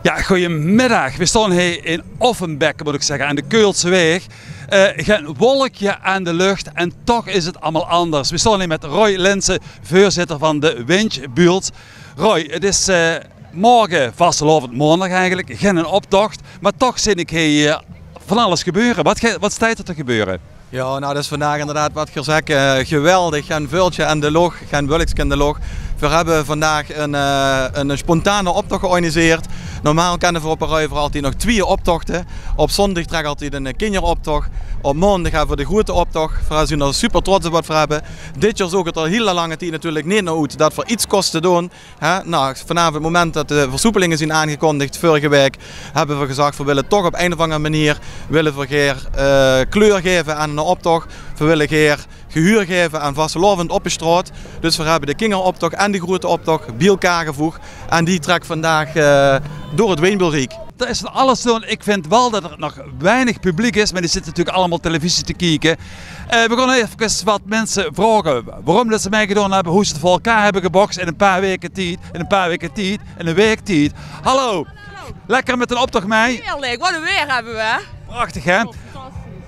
Ja, goedemiddag. We staan hier in Offenbeck, moet ik zeggen, aan de Keulseweg. Geen wolkje aan de lucht en toch is het allemaal anders. We staan hier met Roy Linssen, voorzitter van de Winchbuurt. Roy, het is morgen, vastelovend maandag eigenlijk, geen optocht. Maar toch zie ik hier van alles gebeuren. Wat staat er te gebeuren? Ja, nou dat is vandaag inderdaad wat gezegd. Geweldig, geen vuiltje aan de log, geen wulks aan de log. We hebben vandaag een spontane optocht georganiseerd. Normaal kennen we op een Ruiver altijd nog 2 optochten. Op zondag trekken altijd een kinderoptocht. Op maandag hebben we de grote optocht. We zijn er super trots op wat we hebben. Dit jaar zoek het al hele lange tijd natuurlijk niet naar uit dat we iets kosten doen. Nou, vanaf het moment dat de versoepelingen zijn aangekondigd vorige week, hebben we gezegd we willen toch op een of andere manier kleur geven aan een optocht. We willen gehuur geven aan vastelovend op de straat. Dus we hebben de kinderoptocht en de grote optocht bij elkaar gevoegd. En die trekt vandaag door het Weenbulriek. Er is van alles doen. Ik vind wel dat er nog weinig publiek is, maar die zitten natuurlijk allemaal televisie te kijken. We gaan even wat mensen vragen waarom dat ze mij gedaan hebben, hoe ze het voor elkaar hebben gebokst in een paar weken tijd, in een week tijd. Hallo. Hallo. Lekker met een optocht mee? Heerlijk, wat een weer hebben we. Prachtig hè?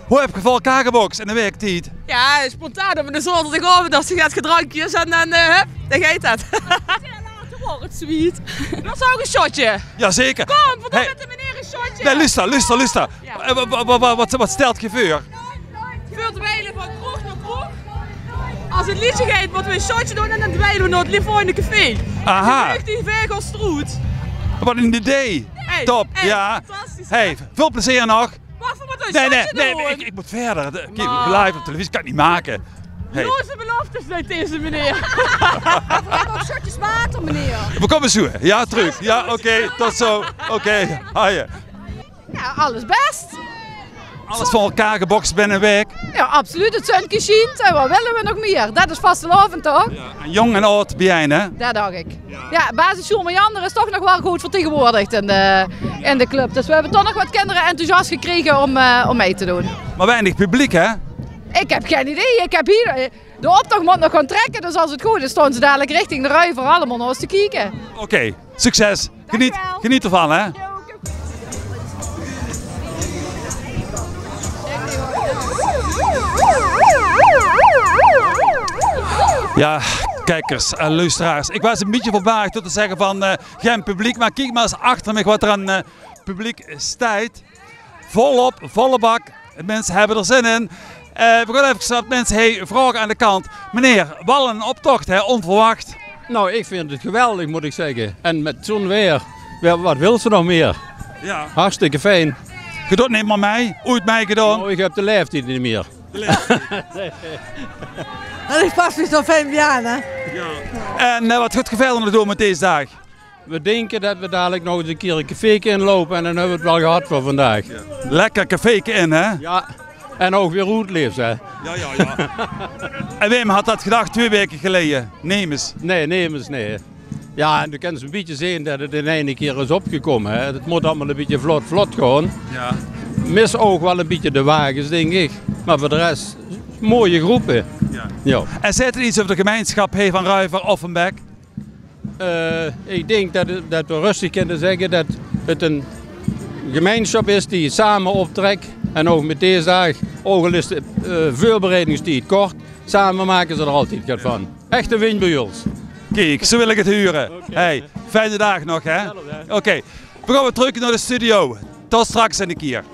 Hoe heb je voor elkaar gebokst in een week tijd? Ja, spontaan op de zondagavond als je gaat gedrankjes en dan hup, dan gaat het. Wordt het sweet. Dat is ook een shotje. Jazeker. Kom, verdomme met de meneer een shotje. Nee, luister. Ja. Wat stelt je voor? Veel dweilen van kroeg naar kroeg. Als het liedje gaat, moeten we een shotje doen en dan dweilen we naar het Livorno café. Aha. Die vegelstroet. Wat een idee. Hey, Top, hey, ja. fantastisch. Hey, veel plezier nog. Wacht voor wat een shotje doen. Ik moet verder. Kijk, live op televisie kan ik niet maken. Hey. Loze beloftes uit deze meneer. We hebben ook shotjes water, meneer. We komen zo. Ja, terug. Ja, oké, tot zo. Oké, haaien. Ja, alles best. Alles voor elkaar gebokst binnen een week. Ja, absoluut. Het zonnetje schijnt. En wat willen we nog meer? Dat is vastelovend, toch? Ja. En jong en oud bij hè? Dat dacht ik. Ja, basisschool Meander is toch nog wel goed vertegenwoordigd in de club. Dus we hebben toch nog wat kinderen enthousiast gekregen om mee te doen. Maar weinig publiek, hè? Ik heb geen idee. Ik heb hier... De optocht moet nog gaan trekken, dus als het goed is, staan ze dadelijk richting de Ruiver allemaal naar ons te kijken. Oké, succes. Dankjewel. Geniet ervan, hè? Ja, kijkers en luisteraars. Ik was een beetje voorbarig door te zeggen van geen publiek, maar kijk maar eens achter me wat er aan publiek staat. Volop, volle bak. Mensen hebben er zin in. We gaan even wat mensen vragen aan de kant. Meneer, wel een optocht, hè? Onverwacht. Nou, ik vind het geweldig, moet ik zeggen. En met zo'n weer, wat wil ze nog meer? Ja. Hartstikke fijn. Je doet niet maar mij, ooit mij gedaan. Nou, ik heb de leeftijd niet meer. Dat is pas weer zo'n 5 jaar, hè? Ja. En wat gaat je verder nog doen met deze dag? We denken dat we dadelijk nog eens een keer een café inlopen en dan hebben we het wel gehad voor vandaag. Ja. Lekker caféke in, hè? Ja, en ook weer roetleefs, hè? Ja. En Wim had dat gedacht 2 weken geleden. Neem eens. Nee. Ja, en dan kunnen ze een beetje zien dat het in één keer is opgekomen, hè? Het moet allemaal een beetje vlot gaan. Ja. Mis ook wel een beetje de wagens, denk ik. Maar voor de rest, mooie groepen. Ja. En zit er iets over de gemeenschap van Ruiver, Offenbeck? Ik denk dat we rustig kunnen zeggen dat het een gemeenschap is die samen optrekt. En ook met deze dag, ook al is de voorbereidingstijd kort, samen maken ze er altijd wat van. Echte Weenbuurt. Kijk, zo wil ik het huren. Okay. Hey, fijne dag nog, hè? Oké, we gaan weer terug naar de studio. Tot straks in de keer.